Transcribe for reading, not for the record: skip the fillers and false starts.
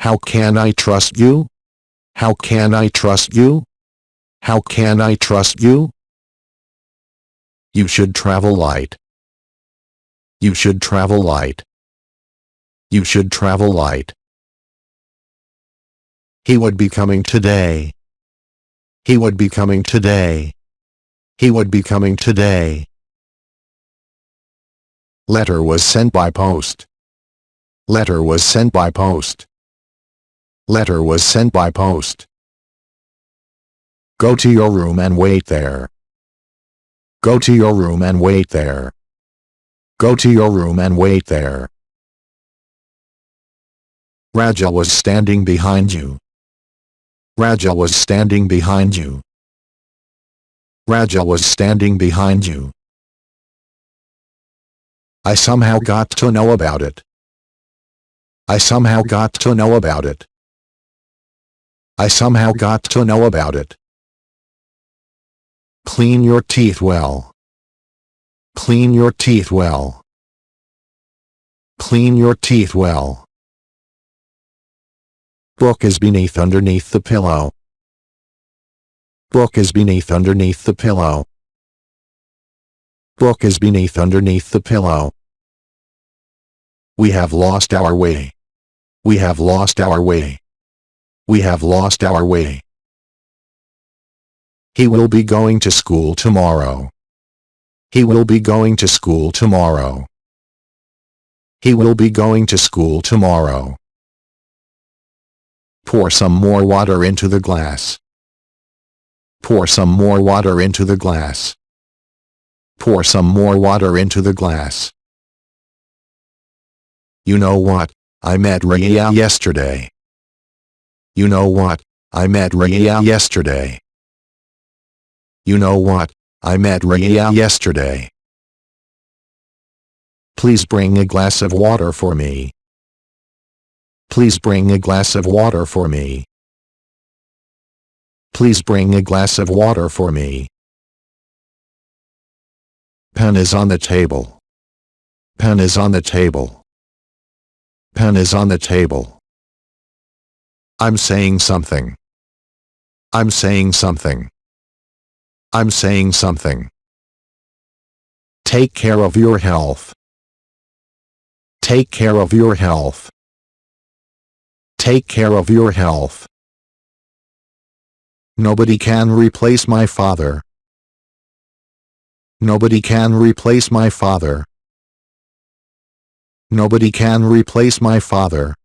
How can I trust you? How can I trust you? How can I trust you? You should travel light. You should travel light. You should travel light. He would be coming today. He would be coming today. He would be coming today. Letter was sent by post. Letter was sent by post. Letter was sent by post. Go to your room and wait there. Go to your room and wait there. Go to your room and wait there. Raja was standing behind you. Raja was standing behind you. Raja was standing behind you. I somehow got to know about it. I somehow got to know about it. I somehow got to know about it. Clean your teeth well. Clean your teeth well. Clean your teeth well. Book is beneath underneath the pillow. Book is beneath underneath the pillow. Book is beneath underneath the pillow. We have lost our way. We have lost our way. We have lost our way. He will be going to school tomorrow. He will be going to school tomorrow. He will be going to school tomorrow. Pour some more water into the glass. Pour some more water into the glass. Pour some more water into the glass. You know what? I met Rhea yesterday. You know what? I met Rhea yesterday. You know what? I met Rhea yesterday. Please bring a glass of water for me. Please bring a glass of water for me. Please bring a glass of water for me. Pen is on the table. Pen is on the table. Pen is on the table. I'm saying something. I'm saying something. I'm saying something. Take care of your health. Take care of your health. Take care of your health. Nobody can replace my father. Nobody can replace my father. Nobody can replace my father.